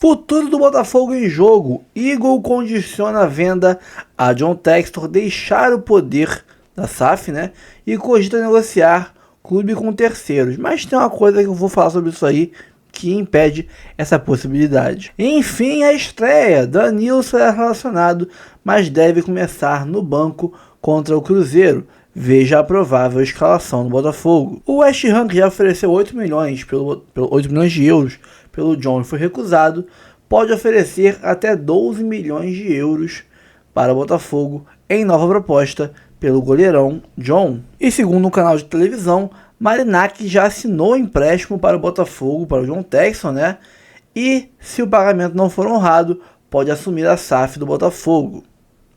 Futuro do Botafogo em jogo. Eagle condiciona a venda a John Textor deixar o poder da SAF, né? E cogita negociar clube com terceiros. Mas tem uma coisa que eu vou falar sobre isso aí que impede essa possibilidade. Enfim, a estreia. Danilo será relacionado, mas deve começar no banco contra o Cruzeiro. Veja a provável escalação do Botafogo. O West Ham, que já ofereceu 8 milhões de euros pelo John e foi recusado, pode oferecer até 12 milhões de euros para o Botafogo em nova proposta pelo goleirão John. E segundo um canal de televisão, Marinacci já assinou empréstimo para o Botafogo, para o John Textor, né? E se o pagamento não for honrado, pode assumir a SAF do Botafogo.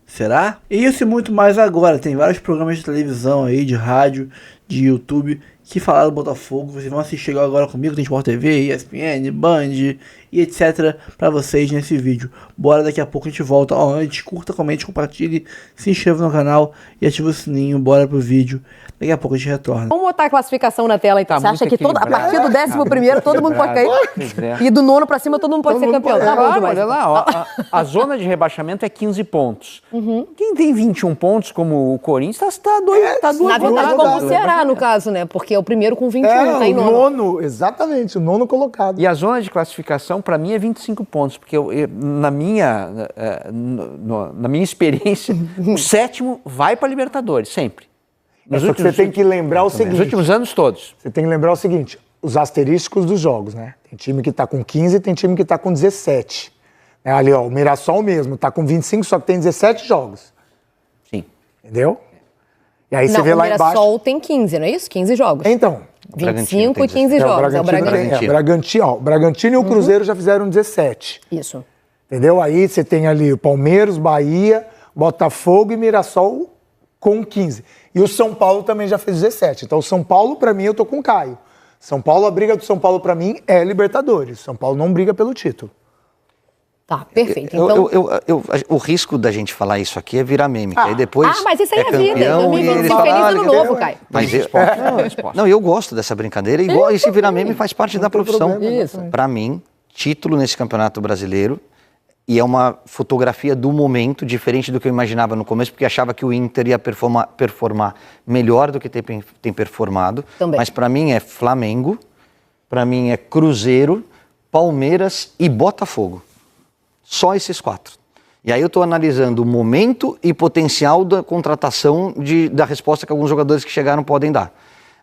Será? E isso e muito mais agora. Tem vários programas de televisão aí, de rádio, de YouTube, que falaram do Botafogo. Vocês vão assistir agora comigo, tem Sport TV, ESPN, Band e etc. para vocês nesse vídeo. Bora, daqui a pouco a gente volta. Antes, curta, comente, compartilhe, se inscreva no canal e ative o sininho. Bora pro vídeo. Daqui a pouco a gente retorna. Vamos botar a classificação na tela, então. Você acha que a partir do 11º todo mundo pode cair? E do 9º pra cima todo mundo pode ser campeão. Tá bom demais. Olha lá, ó, a zona de rebaixamento é 15 pontos. Quem tem 21 pontos, como o Corinthians, tá duas Na verdade, como o Ceará, no caso, né? Porque é o primeiro com 21, tá em nono. Exatamente, o nono colocado. E a zona de classificação, para mim, é 25 pontos, porque na minha experiência, o sétimo vai para Libertadores, sempre. Só que você tem que lembrar o seguinte. Nos últimos anos todos. Você tem que lembrar o seguinte, os asterísticos dos jogos, né? Tem time que tá com 15 e tem time que tá com 17. Ali, ó, o Mirassol mesmo tá com 25, só que tem 17 jogos. Sim. Entendeu? E aí você vê lá embaixo... O Mirassol tem 15, não é isso? 15 jogos. Então... 25 e 15 jogos, é o Bragantino. O Bragantino e o Cruzeiro já fizeram 17. Isso. Entendeu? Aí você tem ali o Palmeiras, Bahia, Botafogo e Mirassol com 15. E o São Paulo também já fez 17. Então o São Paulo, pra mim, eu tô com o Caio. São Paulo, a briga do São Paulo pra mim é Libertadores. São Paulo não briga pelo título. Tá, perfeito. Então... o risco da gente falar isso aqui é virar meme. Aí depois mas isso aí é vida. Campeão, e eles Feliz ano novo, Caio. Mas eu gosto dessa brincadeira. E se virar meme faz parte da profissão. Para mim, título nesse Campeonato Brasileiro. E é uma fotografia do momento, diferente do que eu imaginava no começo, porque achava que o Inter ia performar melhor do que tem performado. Também. Mas para mim é Flamengo, para mim é Cruzeiro, Palmeiras e Botafogo. Só esses 4. E aí eu estou analisando o momento e potencial da contratação da resposta que alguns jogadores que chegaram podem dar.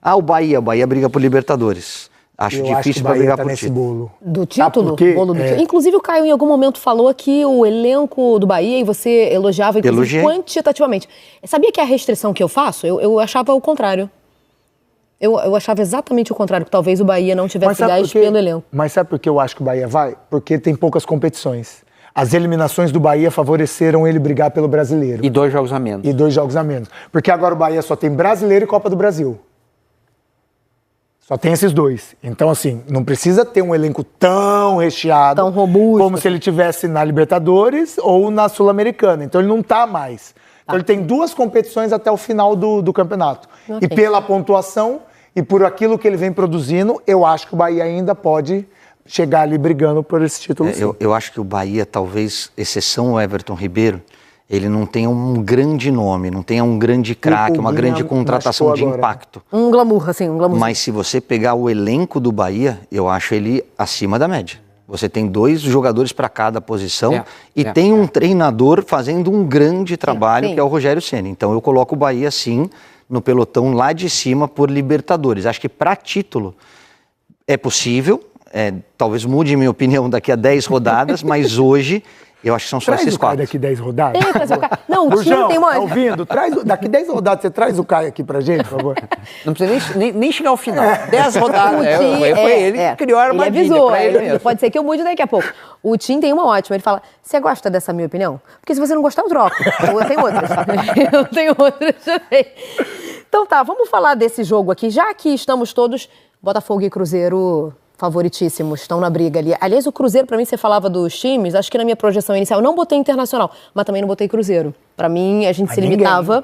O Bahia briga por Libertadores. Acho difícil para brigar por título. Do título? Bolo do título. Inclusive o Caio em algum momento falou que o elenco do Bahia, e você elogiava inclusive quantitativamente. Sabia que é a restrição que eu faço? Eu achava o contrário. Eu achava exatamente o contrário, que talvez o Bahia não tivesse gás pelo elenco. Mas sabe por que eu acho que o Bahia vai? Porque tem poucas competições. As eliminações do Bahia favoreceram ele brigar pelo Brasileiro. E 2 jogos a menos. Porque agora o Bahia só tem Brasileiro e Copa do Brasil. Só tem esses 2. Então, assim, não precisa ter um elenco tão recheado, tão robusto, como se ele tivesse na Libertadores ou na Sul-Americana. Então, ele não tá mais. Então, ele tem 2 competições até o final do campeonato. E pela pontuação e por aquilo que ele vem produzindo, eu acho que o Bahia ainda pode chegar ali brigando por esse título. Eu acho que o Bahia, talvez, exceção o Everton Ribeiro, ele não tenha um grande nome, não tenha um grande craque, uma grande contratação de impacto. Um glamour. Mas se você pegar o elenco do Bahia, eu acho ele acima da média. Você tem 2 jogadores para cada posição e tem um treinador fazendo um grande trabalho, que é o Rogério Ceni. Então eu coloco o Bahia, sim, no pelotão lá de cima por Libertadores. Acho que para título é possível, talvez mude minha opinião daqui a 10 rodadas, mais hoje... Eu acho que são só esses 4. Daqui 10 rodadas? Não, o time tem uma... Tá ouvindo? Daqui 10 rodadas, você traz o Caio aqui pra gente, por favor? Não precisa nem chegar ao final. 10 rodadas. Foi ele que criou a armadilha. Ele avisou. Pode ser que eu mude daqui a pouco. O Tim tem uma ótima. Ele fala, você gosta dessa minha opinião? Porque se você não gostar, eu troco. Eu tenho outras. Eu tenho outras também. Então tá, vamos falar desse jogo aqui. Já que estamos todos, Botafogo e Cruzeiro... favoritíssimos, estão na briga ali. Aliás, o Cruzeiro, pra mim, você falava dos times, acho que na minha projeção inicial, eu não botei Internacional, mas também não botei Cruzeiro. Pra mim, a gente se limitava...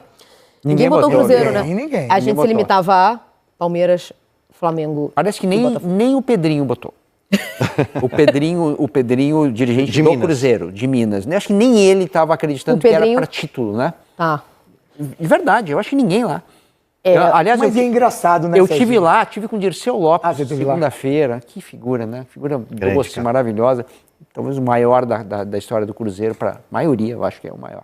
Ninguém botou o Cruzeiro, né? A gente se limitava a Palmeiras, Flamengo. Parece que nem o Pedrinho botou. O Pedrinho, dirigente De do Minas. Cruzeiro, de Minas. Eu acho que nem ele estava acreditando que era para título, né? Ah. De verdade, eu acho que ninguém lá. Aliás, Mas é engraçado, né, eu Serginho? tive lá, tive com o Dirceu Lopes, você teve lá? segunda-feira. Que figura, né? Figura doce, cara. maravilhosa. Talvez o maior da história do Cruzeiro, para a maioria, eu acho que é o maior.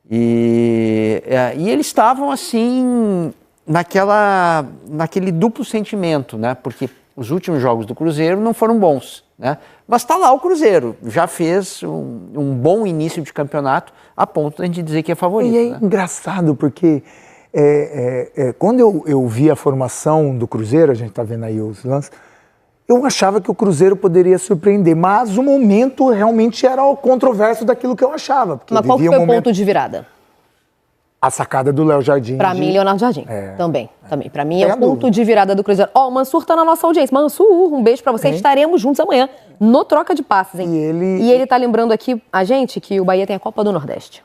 E eles estavam assim, naquele duplo sentimento, né? Porque os últimos jogos do Cruzeiro não foram bons, né? Mas está lá o Cruzeiro, já fez um bom início de campeonato, a ponto de a gente dizer que é favorito. E é né? engraçado, porque quando eu vi a formação do Cruzeiro, a gente está vendo aí os lances, eu achava que o Cruzeiro poderia surpreender, mas o momento realmente era o controverso daquilo que eu achava. Porque Mas qual que vivia foi o ponto de virada? A sacada do Léo Jardim. Pra mim, Leonardo Jardim. Também. Pra mim, é Sem o ponto dúvida. de virada do Cruzeiro. Ó, o Mansur tá na nossa audiência. Mansur, um beijo pra você. Estaremos juntos amanhã no Troca de Passes, hein? E ele tá lembrando aqui a gente que o Bahia tem a Copa do Nordeste.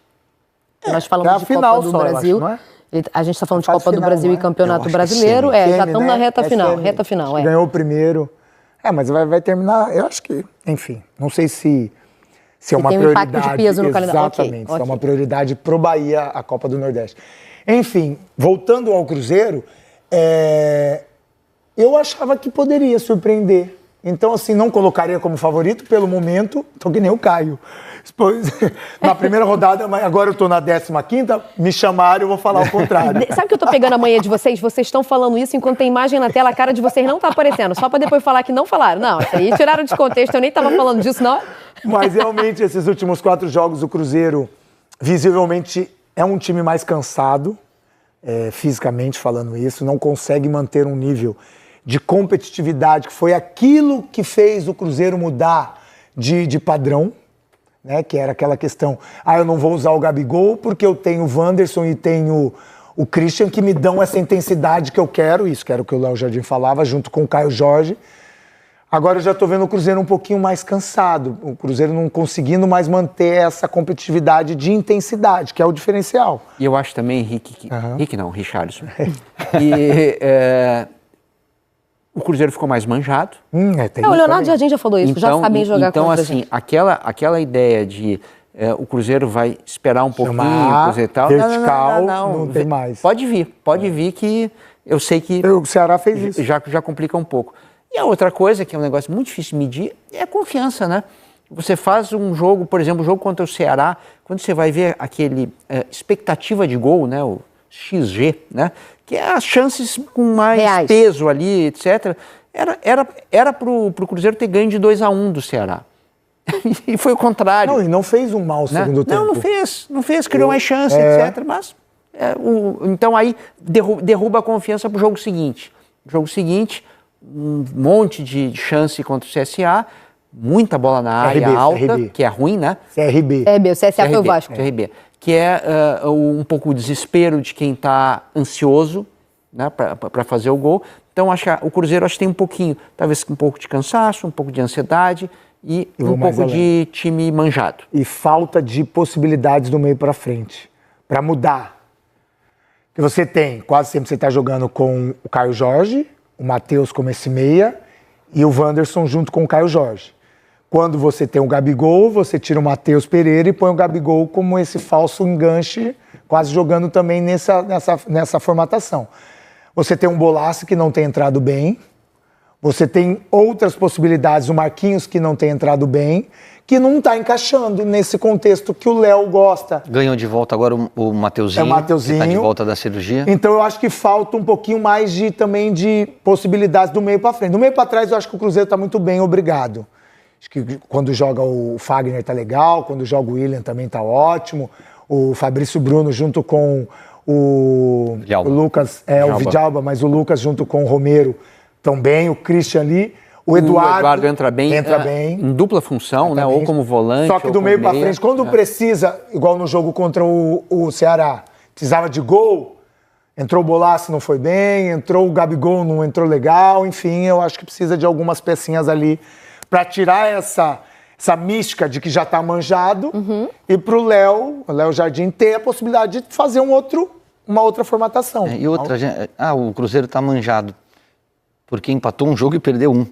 Nós falamos é a de final Copa do só, eu Brasil. acho, não é? A gente tá falando de Fase Copa do final, Brasil não e é? Campeonato Eu acho que Brasileiro. semi. Já Semi, estamos né? na reta final. Semi. Reta final, Acho que ganhou o primeiro. Mas vai terminar, eu acho que, enfim, não sei se é uma tem um prioridade. impacto de peso no calendário. Exatamente, Ok. se é uma prioridade pro Bahia a Copa do Nordeste. Enfim, voltando ao Cruzeiro, eu achava que poderia surpreender. Então, assim, não colocaria como favorito pelo momento, tô que nem o Caio. Na primeira rodada, mas agora eu tô na 15ª, me chamaram, eu vou falar o contrário. Sabe que eu tô pegando a manhã de vocês? Vocês estão falando isso enquanto tem imagem na tela, a cara de vocês não tá aparecendo. Só pra depois falar que não falaram. Não, isso aí tiraram de contexto, eu nem tava falando disso, não. Mas realmente, esses últimos 4 jogos, o Cruzeiro, visivelmente, é um time mais cansado, fisicamente falando isso, não consegue manter um nível de competitividade, que foi aquilo que fez o Cruzeiro mudar de padrão, né? Que era aquela questão, eu não vou usar o Gabigol porque eu tenho o Wanderson e tenho o Christian que me dão essa intensidade que eu quero, isso que era o que o Léo Jardim falava, junto com o Caio Jorge. Agora eu já estou vendo o Cruzeiro um pouquinho mais cansado, o Cruzeiro não conseguindo mais manter essa competitividade de intensidade, que é o diferencial. E eu acho também, Richarlison, que o Cruzeiro ficou mais manjado. O Leonardo Jardim já falou isso, já sabem jogar então, contra a assim, gente. aquela ideia de o Cruzeiro vai esperar um pouquinho, coisa e tal. Vertical, não tem mais. Pode vir que eu sei que O Ceará fez isso. já complica um pouco. E a outra coisa, que é um negócio muito difícil de medir, é a confiança, né? Você faz um jogo, por exemplo, um jogo contra o Ceará, quando você vai ver aquele expectativa de gol, né? O XG, né? Que é as chances com mais reais, peso ali, etc. Era pro Cruzeiro ter ganho de 2-1 do Ceará. E foi o contrário. Não, e não fez um mau né? segundo tempo. Não fez, criou mais chance, etc. Mas, então aí derruba a confiança pro jogo seguinte. Jogo seguinte, um monte de chance contra o CSA, muita bola na área alta, CRB. que é ruim, né? CRB. O CSA foi o Vasco. CRB, que é um pouco o desespero de quem está ansioso, né, para fazer o gol. Então, o Cruzeiro acho que tem um pouquinho, talvez um pouco de cansaço, um pouco de ansiedade e um pouco de time manjado. E falta de possibilidades do meio para frente, para mudar. Que você tem, quase sempre você está jogando com o Caio Jorge, o Matheus como esse meia e o Wanderson junto com o Caio Jorge. Quando você tem o Gabigol, você tira o Matheus Pereira e põe o Gabigol como esse falso enganche, quase jogando também nessa formatação. Você tem um Bolasso que não tem entrado bem, você tem outras possibilidades, o Marquinhos que não tem entrado bem, que não está encaixando nesse contexto que o Léo gosta. Ganhou de volta agora o Mateuzinho. É o Mateuzinho. Que tá de volta da cirurgia. Então eu acho que falta um pouquinho mais também de possibilidades do meio para frente. Do meio para trás eu acho que o Cruzeiro está muito bem, obrigado. Acho que quando joga o Fagner tá legal, quando joga o William também tá ótimo. O Fabrício Bruno junto com o Lucas, o Vidalba, mas o Lucas junto com o Romero também, o Christian ali. O Eduardo entra bem. Em dupla função, né? Ou como volante. Só que do meio para frente, quando precisa, igual no jogo contra o Ceará, precisava de gol, entrou o Bolasso, não foi bem, entrou o Gabigol, não entrou legal, enfim, eu acho que precisa de algumas pecinhas ali para tirar essa mística de que já está manjado e para o Léo Jardim ter a possibilidade de fazer uma outra formatação. E outra, o Cruzeiro está manjado porque empatou um jogo e perdeu um.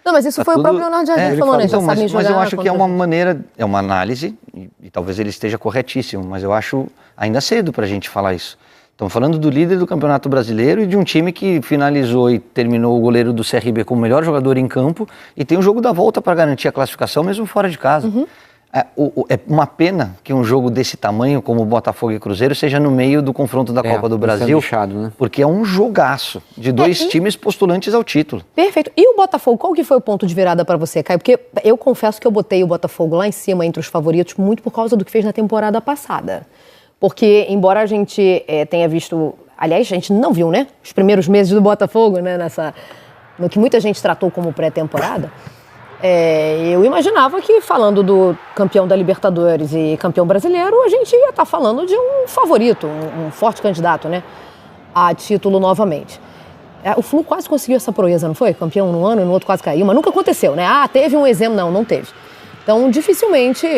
Não, mas isso foi o próprio Leonardo Jardim falou, né? Então, mas eu acho que é uma maneira, é uma análise, e talvez ele esteja corretíssimo, mas eu acho ainda cedo para a gente falar isso. Estamos falando do líder do Campeonato Brasileiro e de um time que finalizou e terminou o goleiro do CRB como o melhor jogador em campo e tem o jogo da volta para garantir a classificação mesmo fora de casa. É uma pena que um jogo desse tamanho, como Botafogo e Cruzeiro, seja no meio do confronto da Copa do Brasil, bichado, né? porque é um jogaço de dois times postulantes ao título. Perfeito. E o Botafogo, qual que foi o ponto de virada para você, Caio? Porque eu confesso que eu botei o Botafogo lá em cima, entre os favoritos, muito por causa do que fez na temporada passada. Porque, embora a gente tenha visto... Aliás, a gente não viu, né? Os primeiros meses do Botafogo, né? No que muita gente tratou como pré-temporada. Eu imaginava que, falando do campeão da Libertadores e campeão brasileiro, a gente ia estar falando de um favorito, um forte candidato, né, a título novamente. O Flu quase conseguiu essa proeza, não foi? Campeão num ano e no outro quase caiu, mas nunca aconteceu, né? Teve um exemplo, não teve. Então, dificilmente,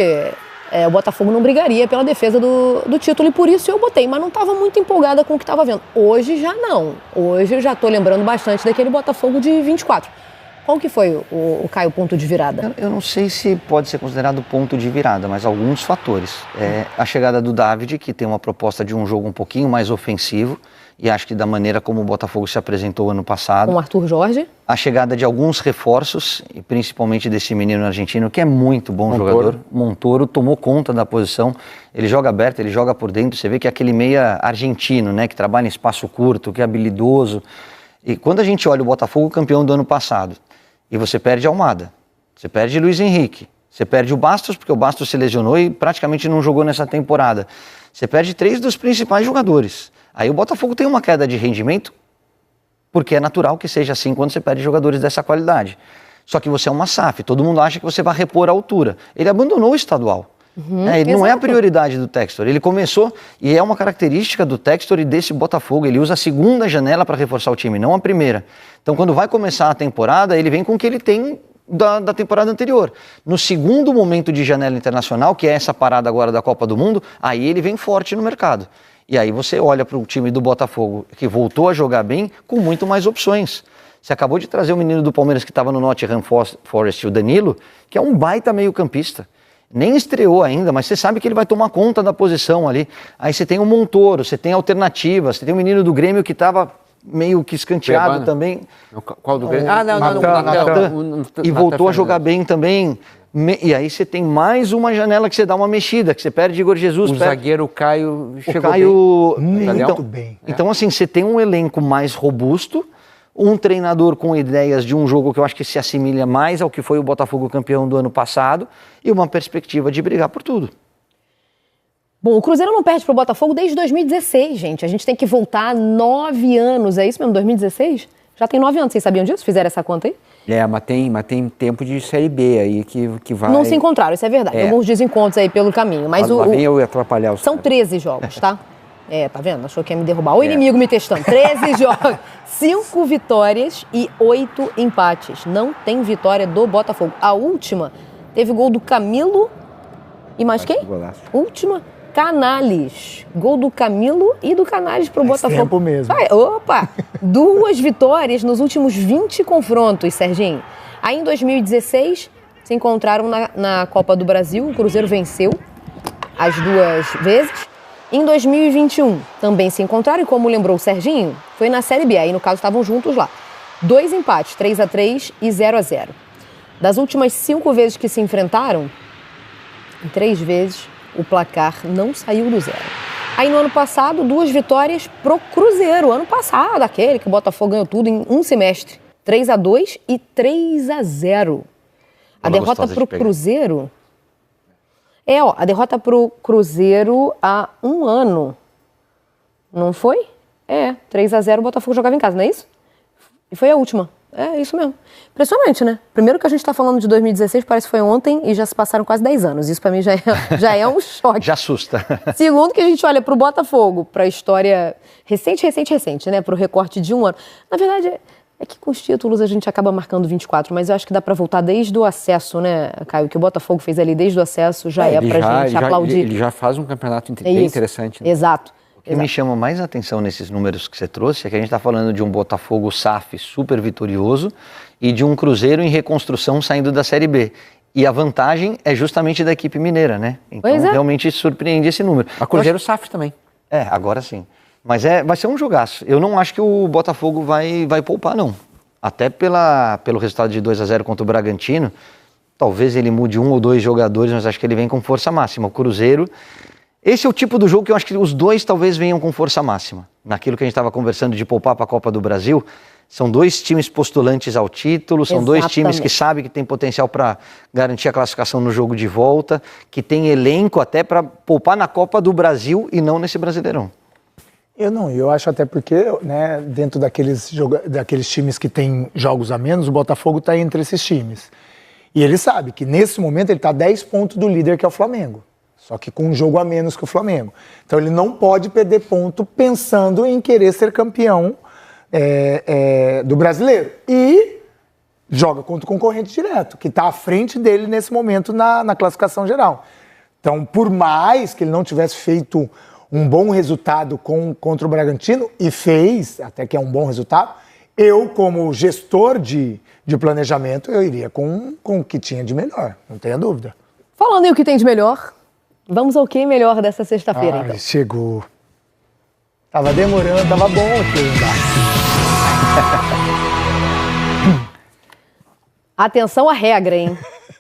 o Botafogo não brigaria pela defesa do título e por isso eu botei, mas não estava muito empolgada com o que estava vendo. Hoje já não. Hoje eu já estou lembrando bastante daquele Botafogo de 24. Qual que foi o Caio, ponto de virada? Eu não sei se pode ser considerado ponto de virada, mas alguns fatores. A chegada do David, que tem uma proposta de um jogo um pouquinho mais ofensivo, e acho que da maneira como o Botafogo se apresentou ano passado. Com o Arthur Jorge. A chegada de alguns reforços, e principalmente desse menino argentino, que é muito bom jogador. Montoro tomou conta da posição, ele joga aberto, ele joga por dentro, você vê que é aquele meia argentino, né, que trabalha em espaço curto, que é habilidoso. E quando a gente olha o Botafogo campeão do ano passado, e você perde Almada, você perde Luiz Henrique, você perde o Bastos, porque o Bastos se lesionou e praticamente não jogou nessa temporada. Você perde 3 dos principais jogadores. Aí o Botafogo tem uma queda de rendimento, porque é natural que seja assim quando você perde jogadores dessa qualidade. Só que você é uma SAF, todo mundo acha que você vai repor a altura. Ele abandonou o estadual. Ele não é a prioridade do Textor. Ele começou, e é uma característica do Textor e desse Botafogo, ele usa a segunda janela para reforçar o time, não a primeira. Então, quando vai começar a temporada, ele vem com o que ele tem da temporada anterior. No segundo momento de janela internacional, que é essa parada agora da Copa do Mundo, aí ele vem forte no mercado. E aí você olha para o time do Botafogo, que voltou a jogar bem, com muito mais opções. Você acabou de trazer o menino do Palmeiras que estava no Nottingham Forest, o Danilo, que é um baita meio-campista. Nem estreou ainda, mas você sabe que ele vai tomar conta da posição ali. Aí você tem o Montoro, você tem alternativas, você tem o menino do Grêmio que estava meio que escanteado também. Qual do Grêmio? Natan. E voltou a jogar bem também. E aí você tem mais uma janela que você dá uma mexida, que você perde Igor Jesus. O zagueiro Caio chegou muito bem. Então, assim, você tem um elenco mais robusto, um treinador com ideias de um jogo que eu acho que se assimilha mais ao que foi o Botafogo campeão do ano passado e uma perspectiva de brigar por tudo. Bom, o Cruzeiro não perde pro Botafogo desde 2016, gente. A gente tem que voltar 9 anos, é isso mesmo, 2016? Já tem 9 anos, vocês sabiam disso? Fizeram essa conta aí? Mas tem tempo de Série B aí que vai... Não se encontraram, isso é verdade. Alguns desencontros aí pelo caminho, mas vem eu atrapalhar os são 13 jogos, tá? Tá vendo? Achou que ia me derrubar. O inimigo me testando. 13 jogos, 5 vitórias e 8 empates. Não tem vitória do Botafogo. A última teve gol do Camilo e mais quem? Golaço. Última, Canales. Gol do Camilo e do Canales pro Botafogo. Tempo mesmo. Opa! 2 vitórias nos últimos 20 confrontos, Serginho. Aí em 2016 se encontraram na Copa do Brasil. O Cruzeiro venceu as 2 vezes. Em 2021, também se encontraram, e como lembrou o Serginho, foi na Série B, aí no caso estavam juntos lá. 2 empates, 3-3 e 0-0. Das últimas 5 vezes que se enfrentaram, em 3 vezes o placar não saiu do 0. Aí no ano passado, 2 vitórias pro Cruzeiro, ano passado, aquele que o Botafogo ganhou tudo em um semestre. 3-2 e 3-0. A derrota pro Cruzeiro... a derrota pro Cruzeiro há 1 ano. Não foi? 3-0 o Botafogo jogava em casa, não é isso? E foi a última. É isso mesmo. Impressionante, né? Primeiro que a gente tá falando de 2016, parece que foi ontem e já se passaram quase 10 anos. Isso pra mim já é um choque. Já assusta. Segundo que a gente olha pro Botafogo, pra história recente, né? Pro recorte de 1 ano. Na verdade... É que com os títulos a gente acaba marcando 24, mas eu acho que dá pra voltar desde o acesso, né, Caio? O que o Botafogo fez ali desde o acesso já pra gente aplaudir. Ele já faz um campeonato bem interessante. Né? Exato. O que me chama mais atenção nesses números que você trouxe é que a gente está falando de um Botafogo SAF super vitorioso e de um Cruzeiro em reconstrução saindo da Série B. E a vantagem é justamente da equipe mineira, né? Então realmente surpreende esse número. A Cruzeiro SAF também. Agora sim. Mas vai ser um jogaço. Eu não acho que o Botafogo vai poupar, não. Até pelo resultado de 2-0 contra o Bragantino, talvez ele mude 1 ou 2 jogadores, mas acho que ele vem com força máxima. O Cruzeiro, esse é o tipo do jogo que eu acho que os dois talvez venham com força máxima. Naquilo que a gente estava conversando de poupar para a Copa do Brasil, são 2 times postulantes ao título, são 2 times que sabem que tem potencial para garantir a classificação no jogo de volta, que tem elenco até para poupar na Copa do Brasil e não nesse Brasileirão. Eu acho até porque, né, dentro daqueles times que tem jogos a menos, o Botafogo está entre esses times. E ele sabe que nesse momento ele está 10 pontos do líder, que é o Flamengo. Só que com um jogo a menos que o Flamengo. Então ele não pode perder ponto pensando em querer ser campeão do Brasileiro. E joga contra o concorrente direto, que está à frente dele nesse momento na classificação geral. Então, por mais que ele não tivesse feito um bom resultado contra o Bragantino, e fez, até que é um bom resultado, eu, como gestor de planejamento, eu iria com o que tinha de melhor, não tenha dúvida. Falando em o que tem de melhor, vamos ao que melhor dessa sexta-feira, então. Chegou. Tava demorando, tava bom aqui embaixo. Atenção à regra, hein?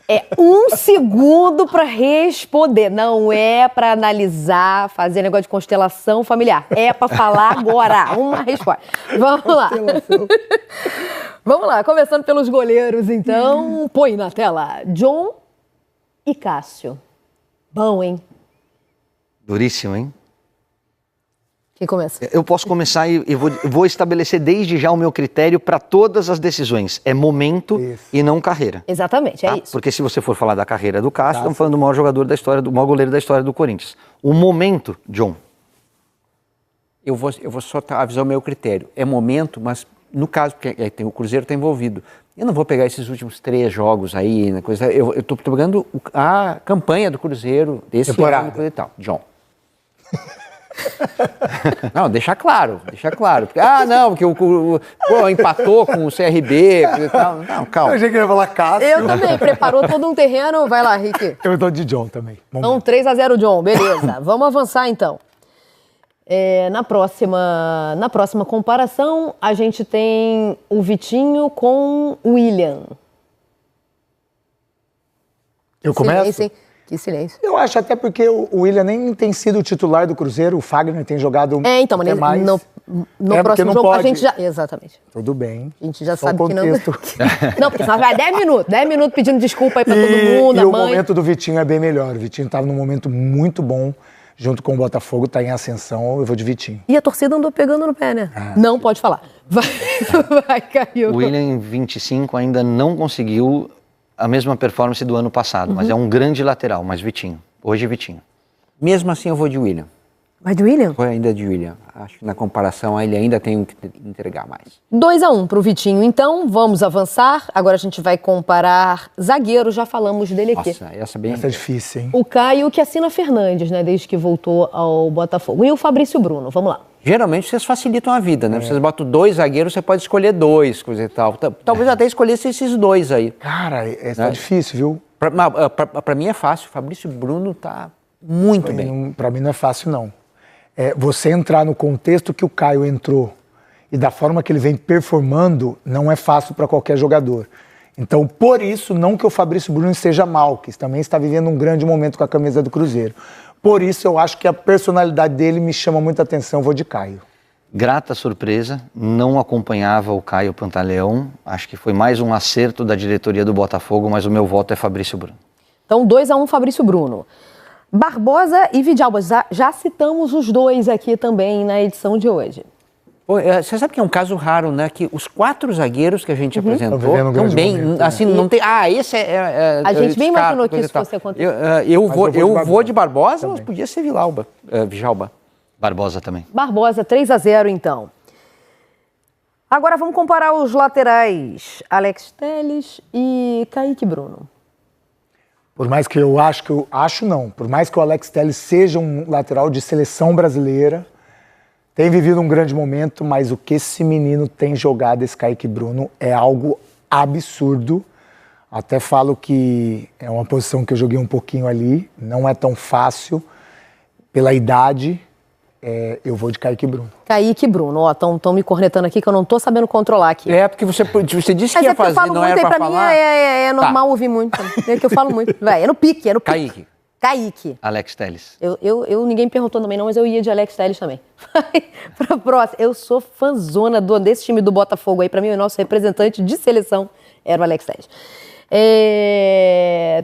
É 1 segundo para responder, não é para analisar, fazer negócio de constelação familiar. É para falar agora, uma resposta. Vamos lá. Vamos lá, começando pelos goleiros, então. Põe na tela. John e Cássio. Bom, hein? Duríssimo, hein? Quem começa? Eu posso começar e vou estabelecer desde já o meu critério para todas as decisões. É momento e não carreira. Exatamente, é isso. Porque se você for falar da carreira do Cássio, estamos falando do maior jogador da história, do maior goleiro da história do Corinthians. O momento, John. Eu vou só avisar o meu critério. É momento, mas no caso, porque o Cruzeiro está envolvido. Eu não vou pegar esses últimos 3 jogos aí, eu estou pegando a campanha do Cruzeiro desse ano e tal. John. Não, deixa claro. Porque, porque o empatou com o CRB e tal. Não, calma. Eu achei que ia falar Cássio. Eu também, preparou todo um terreno. Vai lá, Rick. Eu tô de John também. Então, 3-0 John, beleza. Vamos avançar, então. Na próxima comparação, a gente tem o Vitinho com o William. Eu começo? Silêncio, hein? Que silêncio. Eu acho até porque o William nem tem sido o titular do Cruzeiro, o Fagner tem jogado então, mas mais. No próximo jogo a gente já... Exatamente. Tudo bem. A gente já sabe que não... Não, porque senão vai 10 minutos pedindo desculpa aí pra todo mundo, e o momento do Vitinho é bem melhor. O Vitinho estava num momento muito bom, junto com o Botafogo, tá em ascensão, eu vou de Vitinho. E a torcida andou pegando no pé, né? Não pode falar. Vai, Caio. O William, em 25, ainda não conseguiu a mesma performance do ano passado, mas é um grande lateral, mas Vitinho. Hoje, Vitinho. Mesmo assim, eu vou de William. Vai de William? Vou ainda de William. Acho que na comparação ele ainda tem o que entregar mais. 2-1 pro Vitinho. Então, vamos avançar. Agora a gente vai comparar zagueiro. Já falamos dele aqui. Nossa, essa é difícil, hein? O Caio, que assina Fernandes, né? Desde que voltou ao Botafogo. E o Fabrício Bruno. Vamos lá. Geralmente vocês facilitam a vida, né? Vocês botam 2 zagueiros, você pode escolher 2, coisa e tal. Talvez até escolhesse esses 2 aí. Cara, tá difícil, viu? Pra mim é fácil. O Fabrício Bruno tá muito bem. Pra mim não é fácil, não. Você entrar no contexto que o Caio entrou e da forma que ele vem performando, não é fácil para qualquer jogador. Então, por isso, não que o Fabrício Bruno esteja mal, que também está vivendo um grande momento com a camisa do Cruzeiro. Por isso, eu acho que a personalidade dele me chama muita atenção, vou de Caio. Grata surpresa, não acompanhava o Caio Pantaleão, acho que foi mais um acerto da diretoria do Botafogo, mas o meu voto é Fabrício Bruno. Então, 2-1 Fabrício Bruno. Barbosa e Vidalba, já citamos os 2 aqui também na edição de hoje. Você sabe que é um caso raro, né? Que os 4 zagueiros que a gente apresentou estão bem, momento, assim, não tem... esse é... A gente bem imaginou que isso fosse acontecer. Eu vou de Barbosa, mas podia ser Vidalba. Barbosa também. Barbosa, 3-0 então. Agora vamos comparar os laterais. Alex Telles e Kaique Bruno. Por mais que por mais que o Alex Telles seja um lateral de seleção brasileira, tem vivido um grande momento, mas o que esse menino tem jogado, esse Kaique Bruno, é algo absurdo. Até falo que é uma posição que eu joguei um pouquinho ali, não é tão fácil. Pela idade, eu vou de Kaique Bruno. Kaique Bruno, ó, estão me cornetando aqui que eu não tô sabendo controlar aqui. Porque você disse Mas que ia é porque eu fazer, falo não muito, era aí pra pra mim falar. é normal ouvir muito. É que eu falo muito. Vai, é no pique. Kaique. Alex Telles. Ninguém me perguntou também não, mas eu ia de Alex Telles também. Pra próxima. Eu sou fãzona desse time do Botafogo aí. Pra mim, o nosso representante de seleção era o Alex Telles.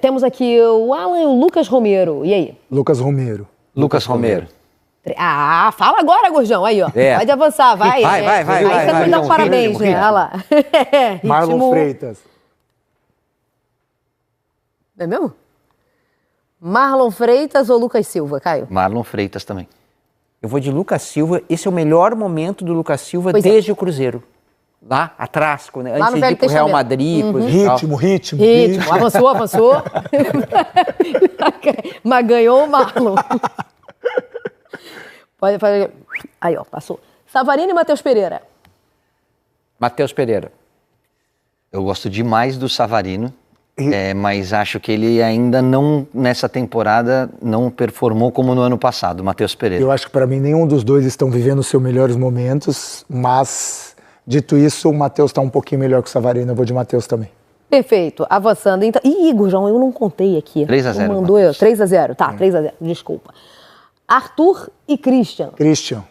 Temos aqui o Alan e o Lucas Romero. E aí? Lucas Romero. Lucas Romero. Ah, fala agora, Gurjão. Aí, ó. Pode avançar, vai. Vai. Aí você me dá um parabéns, né? Olha lá. Marlon Freitas. É mesmo? Marlon Freitas ou Lucas Silva, Caio? Marlon Freitas também. Eu vou de Lucas Silva. Esse é o melhor momento do Lucas Silva desde o Cruzeiro. Lá atrás, né? Lá no Antes de ir pro Real Testamento. Madrid. Coisa e tal. Ritmo. Avançou. Mas ganhou o Marlon. Pode fazer. Aí, ó, passou. Savarino e Matheus Pereira. Matheus Pereira. Eu gosto demais do Savarino, mas acho que ele ainda não, nessa temporada, não performou como no ano passado, Matheus Pereira. Eu acho que para mim nenhum dos dois estão vivendo os seus melhores momentos, mas dito isso, o Matheus está um pouquinho melhor que o Savarino, eu vou de Matheus também. Perfeito. Avançando. Então... Ih, Gurjão, eu não contei aqui. 3-0. Mandou eu. 3-0. Tá, 3-0. Desculpa. Arthur e Christian. Christian.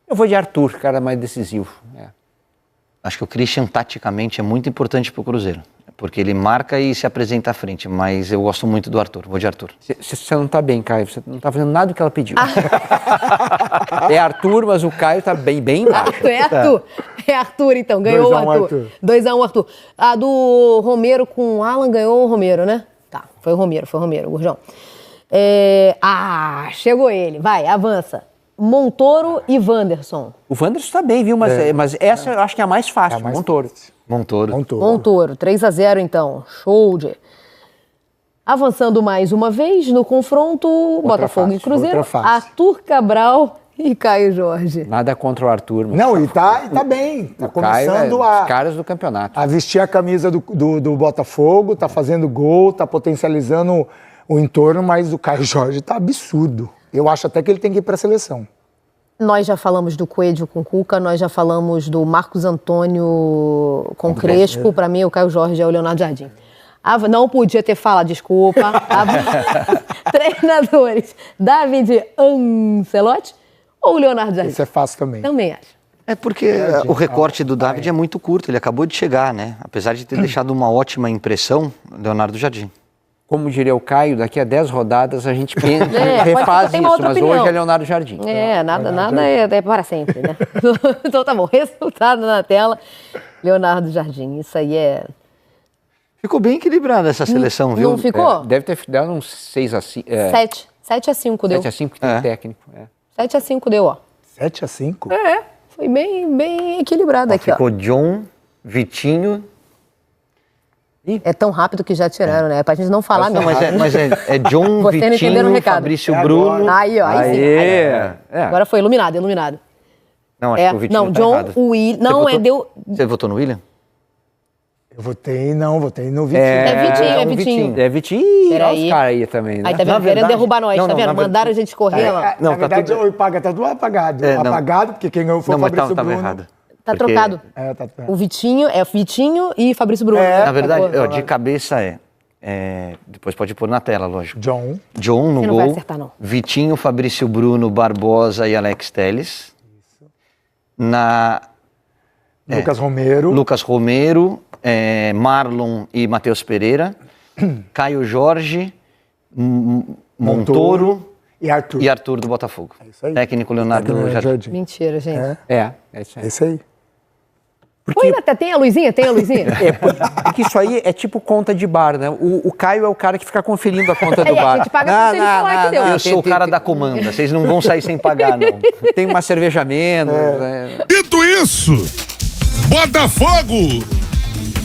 Eu vou de Arthur, cara mais decisivo. Acho que o Christian, taticamente, é muito importante para o Cruzeiro, porque ele marca e se apresenta à frente, mas eu gosto muito do Arthur, vou de Arthur. Você não tá bem, Caio, você não tá fazendo nada do que ela pediu. É Arthur, mas o Caio tá bem baixo. É Arthur. É Arthur, então. Ganhou o Arthur. 2-1 Arthur. A do Romero com o Alan ganhou o Romero, né? Tá, foi o Romero, Gurjão. Chegou ele. Vai, avança. Montoro e Wanderson. O Wanderson tá bem, viu? Mas essa eu acho que é a mais fácil, Montoro. Montoro, 3-0 então. Show de... Avançando mais uma vez no confronto Botafogo e Cruzeiro. Arthur Cabral e Caio Jorge. Nada contra o Arthur. Mas não, e tá bem. Tá começando os caras do campeonato. A vestir a camisa do Botafogo, tá fazendo gol, tá potencializando o entorno, mas o Caio Jorge tá absurdo. Eu acho até que ele tem que ir para a seleção. Nós já falamos do Coelho com Cuca, nós já falamos do Marcos Antônio com Crespo. Para mim, o Caio Jorge é o Leonardo Jardim. Não podia ter falado, desculpa. Treinadores, David Ancelotti ou Leonardo Jardim? Isso é fácil também. Também acho. É porque o recorte do David é muito curto, ele acabou de chegar, né? Apesar de ter deixado uma ótima impressão, Leonardo Jardim. Como diria o Caio, daqui a 10 rodadas a gente refaz isso, mas opinião. Hoje é Leonardo Jardim. Nada é para sempre, né? Então tá bom, resultado na tela, Leonardo Jardim, isso aí é... Ficou bem equilibrada essa seleção, viu? Não ficou? Deve ter dado uns 6-5. 7-5 deu. 7-5 que tem técnico. 7-5 deu, ó. 7-5? Foi bem equilibrado aqui, ó. Ficou John, Vitinho... É tão rápido que já tiraram, né? É pra gente não falar mesmo. Mas é John, Vitinho, Fabrício Bruno... Aí, ó, aí sim. Agora foi iluminado. Não, acho que o Vitinho tá John, errado. o William... Não, deu... Você votou no William? Eu votei no Vitinho. É Vitinho. É Vitinho. Peraí. Os caras aí também, né? Aí tá vendo? Querendo derrubar nós, tá vendo? Mandaram a gente correr lá. Na verdade, o Paga tá tudo apagado. Apagado, porque quem ganhou foi o Fabrício Bruno. Errado. Tá trocado. Tá o Vitinho e Fabrício Bruno. Na verdade, de cabeça depois pode pôr na tela, lógico. John no Você gol. não vai acertar, não. Vitinho, Fabrício Bruno, Barbosa e Alex Telles. Isso. Lucas Romero, Marlon e Matheus Pereira. Caio Jorge, Montoro e Arthur do Botafogo. É isso aí. Técnico Leonardo Jardim. Mentira, gente. É isso aí. Porque... Tem a luzinha? Porque isso aí é tipo conta de bar, né? O Caio é o cara que fica conferindo a conta do bar. A gente paga se ele falar que deu. Eu sou o cara da comanda, vocês não vão sair sem pagar, não. Tem uma cerveja a menos. Dito isso, Botafogo!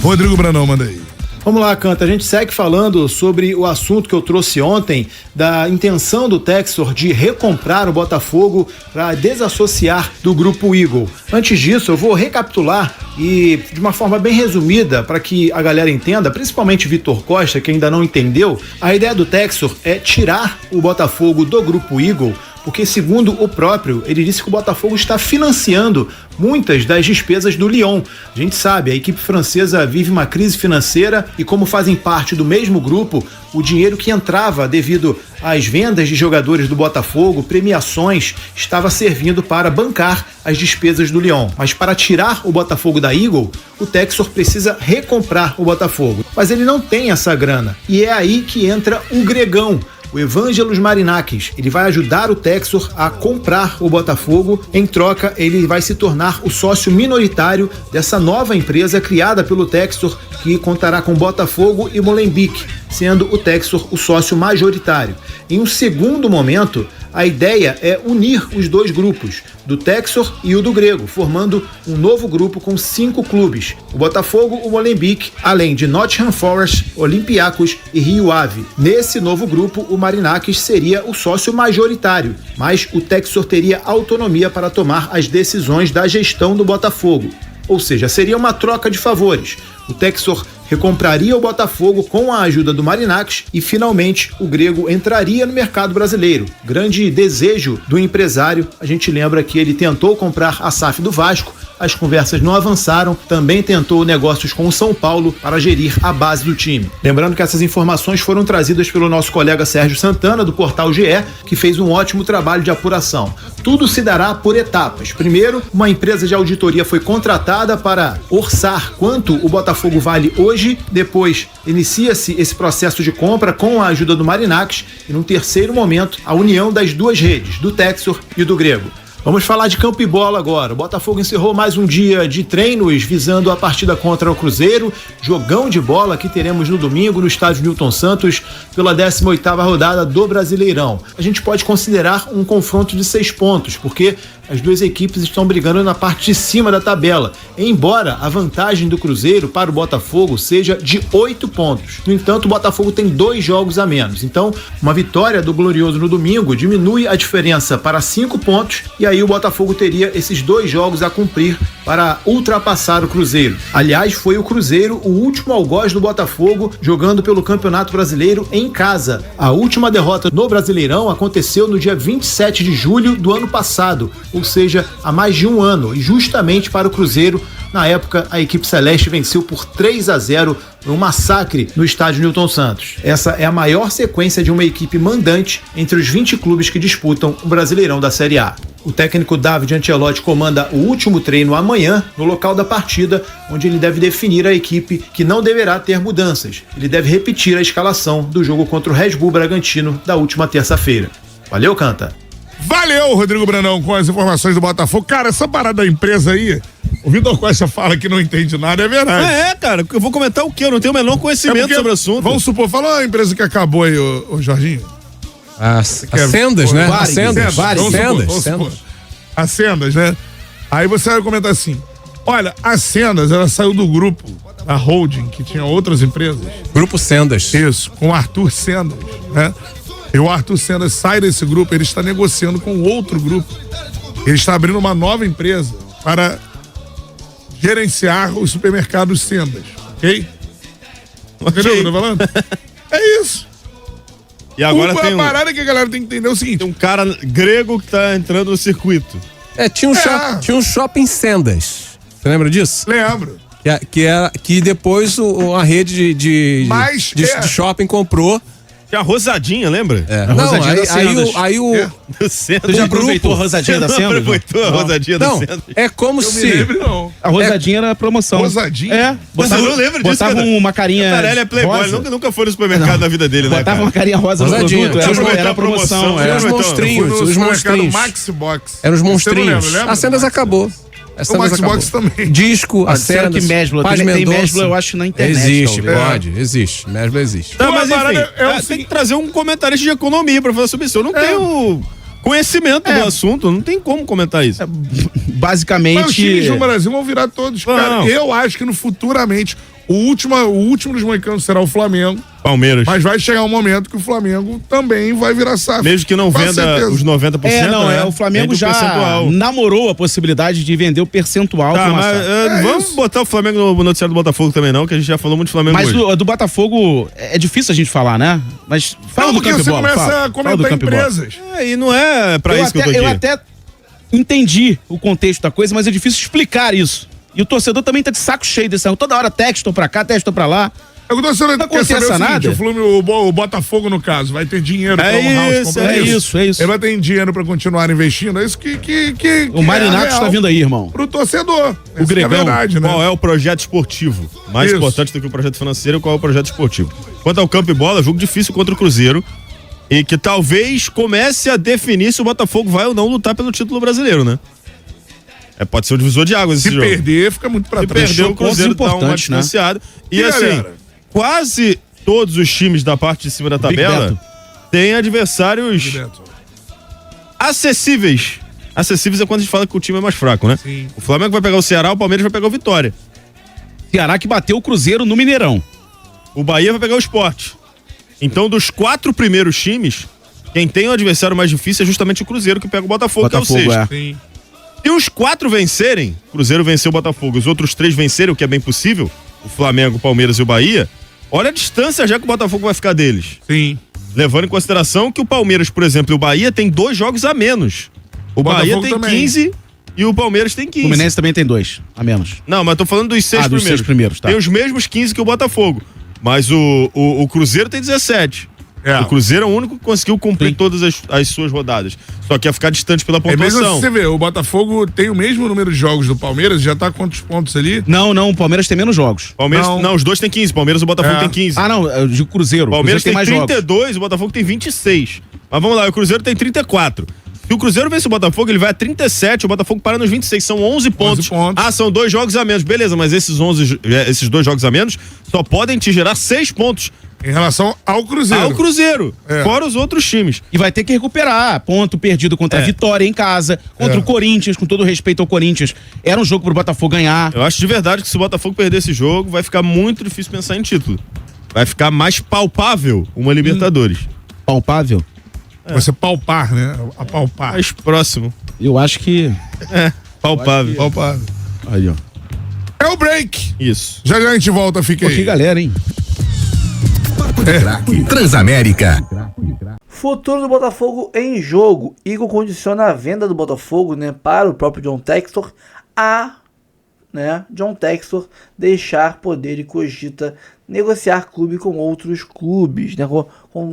Rodrigo Brandão, manda aí. Vamos lá, Canta, a gente segue falando sobre o assunto que eu trouxe ontem, da intenção do Textor de recomprar o Botafogo para desassociar do Grupo Eagle. Antes disso, eu vou recapitular e de uma forma bem resumida, para que a galera entenda, principalmente Vitor Costa, que ainda não entendeu, a ideia do Textor é tirar o Botafogo do Grupo Eagle, porque, segundo o próprio, ele disse que o Botafogo está financiando muitas das despesas do Lyon. A gente sabe, a equipe francesa vive uma crise financeira e, como fazem parte do mesmo grupo, o dinheiro que entrava devido às vendas de jogadores do Botafogo, premiações, estava servindo para bancar as despesas do Lyon. Mas para tirar o Botafogo da Eagle, o Textor precisa recomprar o Botafogo. Mas ele não tem essa grana. E é aí que entra o Gregão, o Evangelos Marinakis. Ele vai ajudar o Textor a comprar o Botafogo. Em troca, ele vai se tornar o sócio minoritário dessa nova empresa criada pelo Textor, que contará com Botafogo e Molenbeek, sendo o Textor o sócio majoritário. Em um segundo momento, a ideia é unir os dois grupos, do Textor e o do Grego, formando um novo grupo com 5 clubes: o Botafogo, o Molenbeek, além de Nottingham Forest, Olympiacos e Rio Ave. Nesse novo grupo, o Marinakis seria o sócio majoritário, mas o Textor teria autonomia para tomar as decisões da gestão do Botafogo. Ou seja, seria uma troca de favores. O Textor recompraria o Botafogo com a ajuda do Marinakis e, finalmente, o Grego entraria no mercado brasileiro. Grande desejo do empresário. A gente lembra que ele tentou comprar a SAF do Vasco, as conversas não avançaram, também tentou negócios com o São Paulo para gerir a base do time. Lembrando que essas informações foram trazidas pelo nosso colega Sérgio Santana, do portal GE, que fez um ótimo trabalho de apuração. Tudo se dará por etapas. Primeiro, uma empresa de auditoria foi contratada para orçar quanto o Botafogo vale hoje. Depois, inicia-se esse processo de compra com a ajuda do Marinakis e, num terceiro momento, a união das duas redes, do Textor e do Grego. Vamos falar de campo e bola agora. O Botafogo encerrou mais um dia de treinos visando a partida contra o Cruzeiro. Jogão de bola que teremos no domingo no estádio Newton Santos pela 18ª rodada do Brasileirão. A gente pode considerar um confronto de 6 pontos, porque as duas equipes estão brigando na parte de cima da tabela, embora a vantagem do Cruzeiro para o Botafogo seja de 8 pontos. No entanto, o Botafogo tem 2 jogos a menos. Então, uma vitória do Glorioso no domingo diminui a diferença para 5 pontos e aí o Botafogo teria esses 2 jogos a cumprir para ultrapassar o Cruzeiro. Aliás, foi o Cruzeiro o último algoz do Botafogo jogando pelo Campeonato Brasileiro em casa. A última derrota no Brasileirão aconteceu no dia 27 de julho do ano passado, ou seja, há mais de um ano, e justamente para o Cruzeiro. Na época, a equipe celeste venceu por 3-0 um massacre no estádio Newton Santos. Essa é a maior sequência de uma equipe mandante entre os 20 clubes que disputam o Brasileirão da Série A. O técnico David Ancelotti comanda o último treino amanhã no local da partida, onde ele deve definir a equipe, que não deverá ter mudanças. Ele deve repetir a escalação do jogo contra o Red Bull Bragantino da última terça-feira. Valeu, Canta! Valeu, Rodrigo Brandão, com as informações do Botafogo. Cara, essa parada da empresa aí, o Vitor Costa fala que não entende nada, é verdade. Cara, eu vou comentar o quê? Eu não tenho o menor conhecimento sobre o assunto. Vamos supor, fala a empresa que acabou aí, ô Jorginho. A Sendas, né? A Sendas. A Sendas, né? Aí você vai comentar assim, olha, a Sendas, ela saiu do grupo, a holding, que tinha outras empresas. Grupo Sendas. Isso, com o Arthur Sendas, né? E o Arthur Sendas sai desse grupo, ele está negociando com outro grupo. Ele está abrindo uma nova empresa para gerenciar os supermercados Sendas, ok? Entendeu o que eu tô falando? É isso. E agora tem a parada que a galera tem que entender é o seguinte. Tem um cara grego que tá entrando no circuito. Tinha um shopping Sendas. Você lembra disso? Lembro. Que depois a rede de shopping comprou. Que a Rosadinha, lembra? A Rosadinha da Sendas. Você já aproveitou a Rosadinha da Sendas? Aproveitou a Rosadinha da Sendas? É como se... A Rosadinha era promoção. Rosadinha? Você não lembra disso? Botava uma carinha Cantarelli é playboy, nunca foi no supermercado na vida dele, né? Botava uma carinha rosa no produto, era promoção. Eram os monstrinhos, os monstrinhos. Max Box. Eram os monstrinhos. A Sendas acabou. O Max Box também. Disco, a Será que Mesbla? Tem Mesbla, eu acho, na internet. Existe, existe. Mesbla existe. Mas enfim, tem que trazer um comentarista de economia pra falar sobre isso. Eu não tenho conhecimento do assunto, não tem como comentar isso. Basicamente... Mas os times do Brasil vão virar todos, cara. Eu acho que futuramente O último dos moicanos será o Flamengo. Palmeiras. Mas vai chegar um momento que o Flamengo também vai virar SAF. Mesmo que não venda os 90%. O Flamengo já namorou a possibilidade de vender o percentual. Tá, mas vamos botar o Flamengo no noticiário do Botafogo também não, que a gente já falou muito do Flamengo hoje. Mas do Botafogo é difícil a gente falar, né? Mas fala do Campo e Bola. Porque você começa a comentar empresas. E não é pra isso que eu tô aqui. Eu até entendi o contexto da coisa, mas é difícil explicar isso. E o torcedor também tá de saco cheio desse. Toda hora texto pra cá, texto pra lá. O torcedor não acontece nada. O Botafogo, no caso, vai ter dinheiro pra honrar os compromissos. É isso. Ele vai ter dinheiro pra continuar investindo. É isso que o Marinato está vindo aí, irmão. Pro torcedor. O Gregão, é verdade, né? Qual é o projeto esportivo? Mais importante do que o projeto financeiro, qual é o projeto esportivo? Quanto ao Campo e Bola, jogo difícil contra o Cruzeiro. E que talvez comece a definir se o Botafogo vai ou não lutar pelo título brasileiro, né? Pode ser um divisor de águas esse jogo. Se perder, fica muito pra trás. Se perder, o Cruzeiro dá uma distanciada. E assim, galera, quase todos os times da parte de cima da tabela têm adversários acessíveis. Acessíveis é quando a gente fala que o time é mais fraco, né? Sim. O Flamengo vai pegar o Ceará, o Palmeiras vai pegar o Vitória. Ceará que bateu o Cruzeiro no Mineirão. O Bahia vai pegar o Sport. Então, dos 4 primeiros times, quem tem o adversário mais difícil é justamente o Cruzeiro, que pega o Botafogo, que é o 6º. Sim. Se os 4 vencerem, Cruzeiro venceu o Botafogo, os outros 3 vencerem, o que é bem possível, o Flamengo, o Palmeiras e o Bahia, olha a distância já que o Botafogo vai ficar deles. Sim. Levando em consideração que o Palmeiras, por exemplo, e o Bahia tem 2 jogos a menos. O Bahia tem também 15 e o Palmeiras tem 15. O Fluminense também tem 2 a menos. Não, mas tô falando dos 6 primeiros. Dos 6 primeiros, tá. Tem os mesmos 15 que o Botafogo. Mas o Cruzeiro tem 17. O Cruzeiro é o único que conseguiu cumprir todas as suas rodadas. Só que ia ficar distante pela pontuação. Mesmo se você vê, o Botafogo tem o mesmo número de jogos do Palmeiras, já tá quantos pontos ali? Não, o Palmeiras tem menos jogos. Palmeiras, não, os dois tem 15, Palmeiras e o Botafogo tem 15. Ah, não, eu digo Cruzeiro. O Palmeiras tem mais 32, jogos. O Botafogo tem 26. Mas vamos lá, o Cruzeiro tem 34. Se o Cruzeiro vence o Botafogo, ele vai a 37, o Botafogo para nos 26, são 11 pontos. Ah, são 2 jogos a menos, beleza, mas esses 2 jogos a menos só podem te gerar 6 pontos. Em relação ao Cruzeiro. Ao Cruzeiro, fora os outros times. E vai ter que recuperar ponto perdido contra a Vitória em casa, contra o Corinthians, com todo respeito ao Corinthians. Era um jogo pro Botafogo ganhar. Eu acho de verdade que se o Botafogo perder esse jogo, vai ficar muito difícil pensar em título. Vai ficar mais palpável uma Libertadores. Palpável? Você palpar, né? Apalpar. Mais próximo. Eu acho que... palpável. Palpável. Aí, ó. É o break. Isso. Já a gente volta, fica aí. Que galera, hein? Transamérica. Futuro do Botafogo em jogo. Igor condiciona a venda do Botafogo, né, para o próprio John Textor John Textor deixar poder e cogita negociar clube com outros clubes, né, com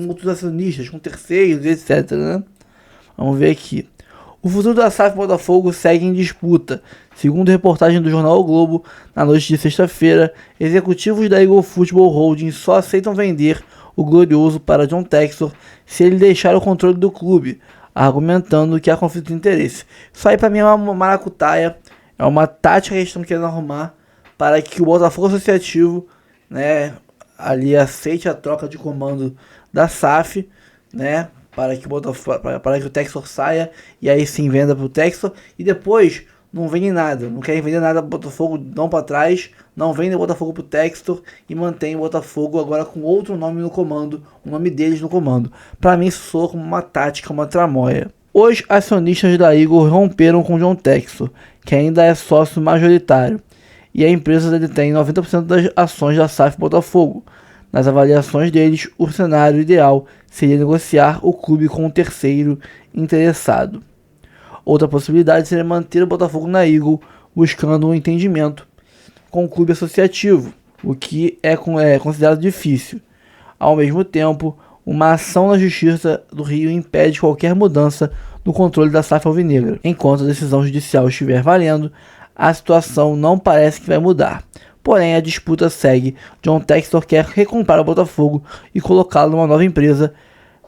outros acionistas, com terceiros, etc. Né? Vamos ver aqui. O futuro da SAF Botafogo segue em disputa. Segundo reportagem do jornal O Globo, na noite de sexta-feira, executivos da Eagle Football Holding só aceitam vender o Glorioso para John Textor se ele deixar o controle do clube, argumentando que há conflito de interesse. Isso aí para mim é uma maracutaia, é uma tática que eles estão querendo arrumar para que o Botafogo Associativo, né, ali aceite a troca de comando da SAF, né, para que o Textor saia e aí sim venda para o Textor e depois não vendem nada, não querem vender nada pro Botafogo, dão para trás, não vendem o Botafogo pro Textor e mantém o Botafogo agora com outro nome no comando, o nome deles no comando. Para mim isso soa como uma tática, uma tramóia. Os acionistas da Eagle romperam com John Textor, que ainda é sócio majoritário, e a empresa detém 90% das ações da SAF Botafogo. Nas avaliações deles, o cenário ideal seria negociar o clube com um terceiro interessado. Outra possibilidade seria manter o Botafogo na Eagle, buscando um entendimento com o clube associativo, o que é considerado difícil. Ao mesmo tempo, uma ação na Justiça do Rio impede qualquer mudança no controle da SAF alvinegra. Enquanto a decisão judicial estiver valendo, a situação não parece que vai mudar. Porém, a disputa segue. John Textor quer recomprar o Botafogo e colocá-lo numa nova empresa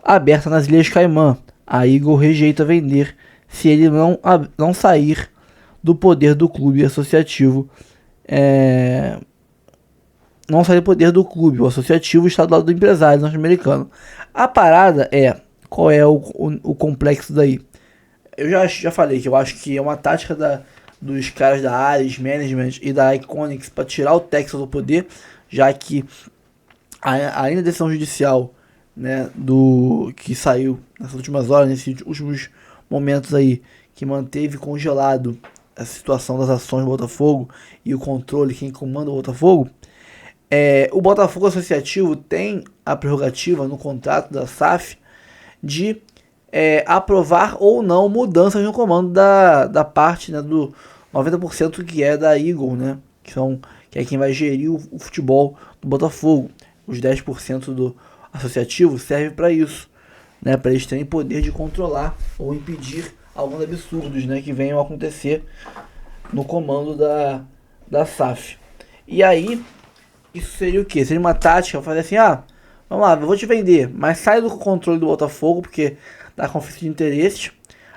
aberta nas Ilhas Caimã. A Eagle rejeita vender se ele não sair do poder do clube associativo. Não sair do poder do clube. O associativo está do lado do empresário norte-americano. A parada é... Qual é o complexo daí? Eu já falei que eu acho que é uma tática dos caras da Ares Management e da Iconics para tirar o Textor do poder, já que ainda a decisão judicial, né, que saiu nessas últimas horas, nesses últimos momentos aí, que manteve congelado a situação das ações do Botafogo e o controle, quem comanda o Botafogo, o Botafogo Associativo tem a prerrogativa no contrato da SAF de aprovar ou não mudanças no comando da parte, né, do 90% que é da Eagle, né, que é quem vai gerir o futebol do Botafogo. Os 10% do associativo serve para isso, né, para eles terem poder de controlar ou impedir alguns absurdos, né, que venham a acontecer no comando da SAF. E aí, isso seria o quê? Seria uma tática, fazer assim, vamos lá, eu vou te vender, mas sai do controle do Botafogo, porque dá conflito de interesses.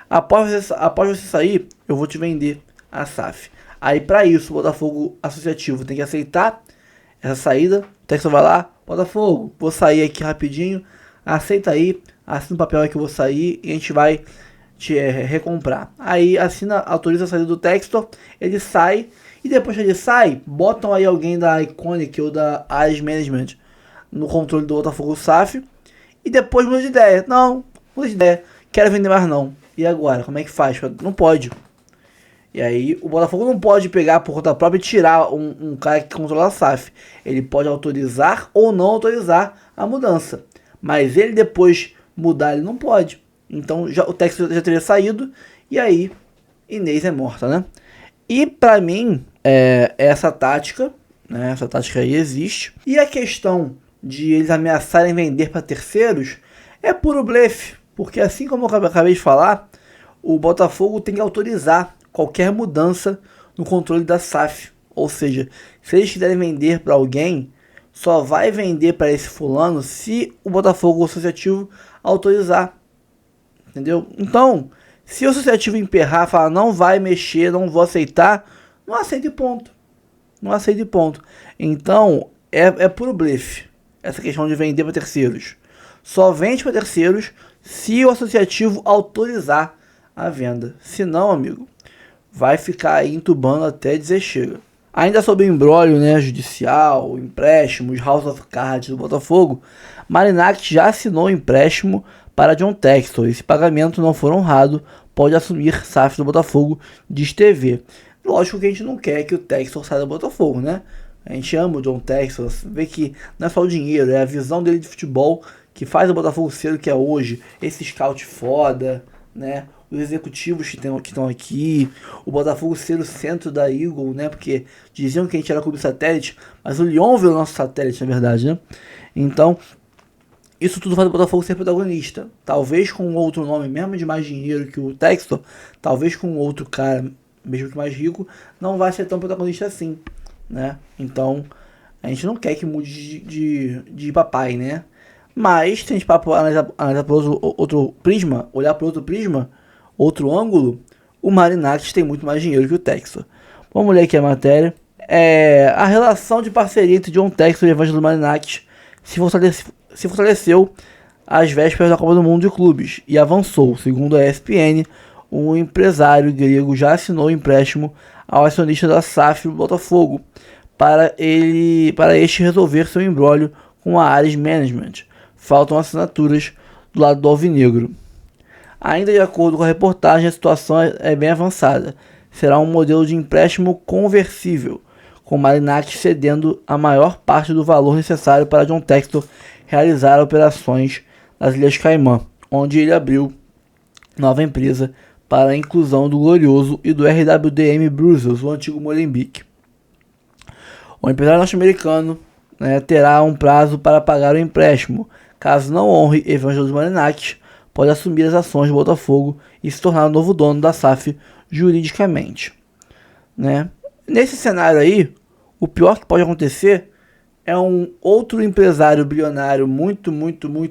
Após você sair, eu vou te vender a SAF. Aí, para isso, o Botafogo Associativo tem que aceitar essa saída. O Textor vai lá, Botafogo, vou sair aqui rapidinho, aceita aí, assina o papel aí que eu vou sair e a gente vai te recomprar. Aí autoriza a saída do Textor, ele sai, e depois que ele sai, botam aí alguém da Iconic ou da Ares Management no controle do Botafogo SAF, e depois muda de ideia. Não, muda de ideia, quero vender mais não. E agora, como é que faz? Não pode. E aí o Botafogo não pode pegar por conta própria e tirar um cara que controla a SAF. Ele pode autorizar ou não autorizar a mudança. Mas ele depois mudar, ele não pode. Então o Textor já teria saído. E aí Inês é morta, né? E pra mim, essa tática, né? Essa tática aí existe. E a questão de eles ameaçarem vender para terceiros é puro blefe. Porque assim como eu acabei de falar, o Botafogo tem que autorizar qualquer mudança no controle da SAF. Ou seja, se eles quiserem vender para alguém, só vai vender para esse fulano se o Botafogo Associativo autorizar. Entendeu? Então, se o Associativo emperrar, falar não vai mexer, não vou aceitar, não aceita e ponto. Não aceita e ponto. Então, é puro blefe essa questão de vender para terceiros. Só vende para terceiros se o Associativo autorizar a venda. Se não, amigo, vai ficar aí entubando até dizer chega. Ainda sobre o imbróglio, né, judicial, empréstimos, House of Cards do Botafogo, Marinak já assinou o empréstimo para John Textor. E se pagamento não for honrado, pode assumir SAF do Botafogo, diz TV. Lógico que a gente não quer que o Textor saia do Botafogo, né? A gente ama o John Textor, vê que não é só o dinheiro, é a visão dele de futebol que faz o Botafogo ser o que é hoje. Esse scout foda, né? Os executivos que estão aqui, o Botafogo ser o centro da Eagle, né? Porque diziam que a gente era clube satélite, mas o Lyon virou nosso satélite, na verdade, né? Então, isso tudo faz o Botafogo ser protagonista. Talvez com outro nome, mesmo de mais dinheiro que o Textor, talvez com outro cara, mesmo que mais rico, não vai ser tão protagonista assim, né? Então, a gente não quer que mude de papai, né? Mas, se a gente analisar por outro prisma, olhar por outro prisma, outro ângulo, o Marinak tem muito mais dinheiro que o Textor. Vamos ler aqui a matéria. A relação de parceria entre John Textor e Evangelho Marinak se fortaleceu às vésperas da Copa do Mundo de Clubes e avançou. Segundo a ESPN, um empresário grego já assinou o empréstimo ao acionista da SAF do Botafogo para este resolver seu imbróglio com a Ares Management. Faltam assinaturas do lado do alvinegro. Ainda de acordo com a reportagem, a situação é bem avançada. Será um modelo de empréstimo conversível, com Marinak cedendo a maior parte do valor necessário para John Textor realizar operações nas Ilhas Caimã, onde ele abriu nova empresa para a inclusão do Glorioso e do RWDM Brussels, o antigo Molenbeek. O empresário norte-americano, né, terá um prazo para pagar o empréstimo. Caso não honre Evangelos Marinak, pode assumir as ações do Botafogo e se tornar o novo dono da SAF juridicamente, né? Nesse cenário aí, o pior que pode acontecer é um outro empresário bilionário muito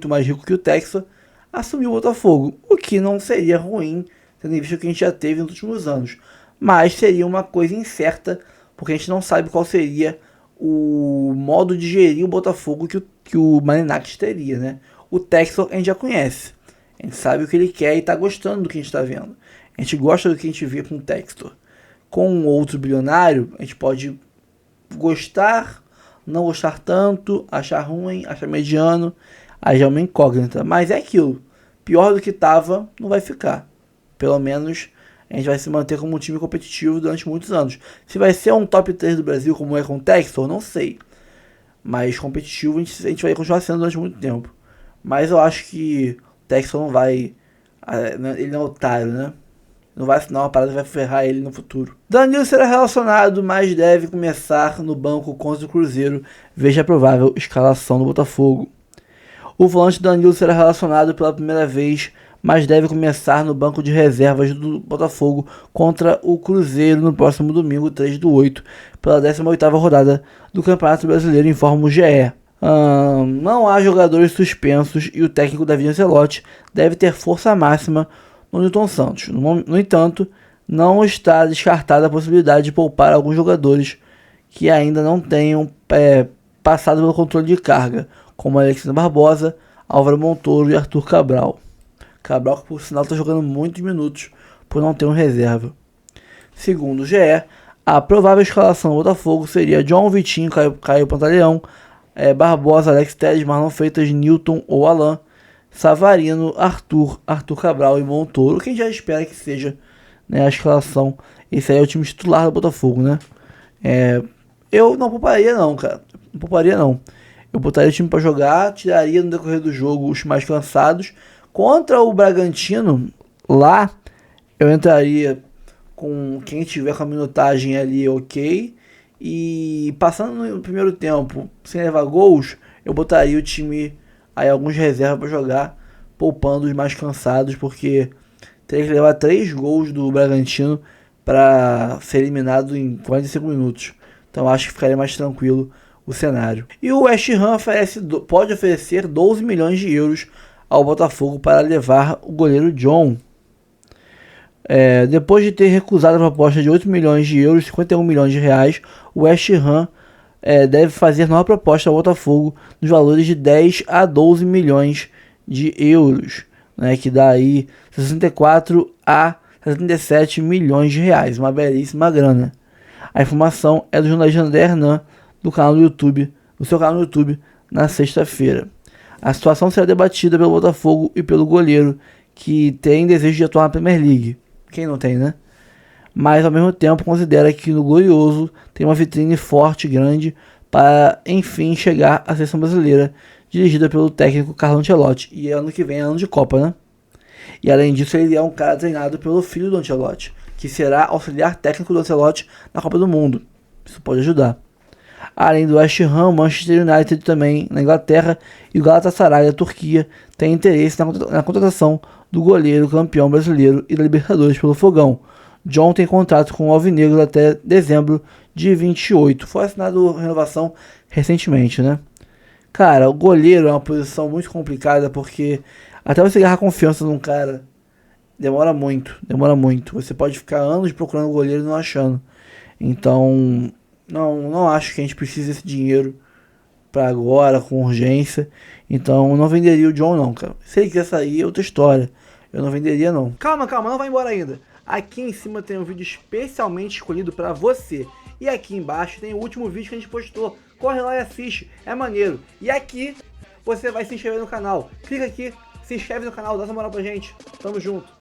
mais rico que o Textor assumir o Botafogo, o que não seria ruim, tendo em vista o que a gente já teve nos últimos anos, mas seria uma coisa incerta, porque a gente não sabe qual seria o modo de gerir o Botafogo que o Marinak teria, né? O Textor a gente já conhece. A gente sabe o que ele quer e está gostando do que a gente está vendo. A gente gosta do que a gente vê com o Textor. Com um outro bilionário, a gente pode gostar não gostar tanto, achar ruim, achar mediano, aí já é uma incógnita. Mas é aquilo, pior do que estava, não vai ficar. Pelo menos a gente vai se manter como um time competitivo durante muitos anos. Se vai ser um top 3 do Brasil como é com o Textor, não sei. Mas competitivo a gente vai continuar sendo durante muito tempo. Mas eu acho que o Textor não vai... Ele não é otário, né? Não vai assinar uma parada que vai ferrar ele no futuro. Danilo será relacionado, mas deve começar no banco contra o Cruzeiro. Veja a provável escalação do Botafogo. O volante Danilo será relacionado pela primeira vez, mas deve começar no banco de reservas do Botafogo contra o Cruzeiro no próximo domingo, 3/8, pela 18ª rodada do Campeonato Brasileiro, informa o GE. Não há jogadores suspensos e o técnico Davi Ancelotti deve ter força máxima no Nilton Santos. No entanto, não está descartada a possibilidade de poupar alguns jogadores que ainda não tenham passado pelo controle de carga, como Alexandre Barbosa, Álvaro Montoro e Arthur Cabral. Cabral, que por sinal está jogando muitos minutos por não ter um reserva. Segundo o GE, a provável escalação do Botafogo seria John, Vitinho, Caio Pantaleão, Barbosa, Alex Telles, Marlon Freitas, Nilton ou Alain, Savarino, Arthur Cabral e Montoro. Quem já espera que seja, né, a escalação. Esse aí é o time titular do Botafogo, né? Eu não pouparia não, cara. Não pouparia não. Eu botaria o time para jogar, tiraria no decorrer do jogo os mais cansados. Contra o Bragantino, lá, eu entraria com quem tiver com a minutagem ali ok. E passando no primeiro tempo, sem levar gols, eu botaria o time, aí alguns reservas para jogar, poupando os mais cansados, porque teria que levar 3 gols do Bragantino para ser eliminado em 45 minutos. Então acho que ficaria mais tranquilo o cenário. E o West Ham pode oferecer 12 milhões de euros ao Botafogo para levar o goleiro John. Depois de ter recusado a proposta de 8 milhões de euros, 51 milhões de reais, o West Ham deve fazer nova proposta ao Botafogo nos valores de 10 a 12 milhões de euros, né, que dá aí 64 a 77 milhões de reais, uma belíssima grana. A informação é do jornalista André Hernan, do seu canal no YouTube, na sexta-feira. A situação será debatida pelo Botafogo e pelo goleiro, que tem desejo de atuar na Premier League. Quem não tem, né? Mas ao mesmo tempo considera que no Glorioso tem uma vitrine forte e grande para, enfim, chegar à seleção brasileira, dirigida pelo técnico Carlo Ancelotti. E ano que vem é ano de Copa, né? E além disso, ele é um cara treinado pelo filho do Ancelotti, que será auxiliar técnico do Ancelotti na Copa do Mundo. Isso pode ajudar. Além do West Ham, Manchester United também na Inglaterra e o Galatasaray da Turquia tem interesse na contratação do goleiro campeão brasileiro e da Libertadores pelo Fogão. John tem contrato com o Alvinegro até dezembro de 28. Foi assinado renovação recentemente, né? Cara, o goleiro é uma posição muito complicada porque até você ganhar confiança num cara demora muito. Você pode ficar anos procurando o goleiro e não achando. Então, não acho que a gente precise desse dinheiro para agora, com urgência. Então, eu não venderia o John não, cara. Se ele quiser sair, é outra história. Eu não venderia não. Calma, não vai embora ainda. Aqui em cima tem um vídeo especialmente escolhido para você. E aqui embaixo tem o último vídeo que a gente postou. Corre lá e assiste, é maneiro. E aqui você vai se inscrever no canal. Clica aqui, se inscreve no canal, dá essa moral pra gente. Tamo junto.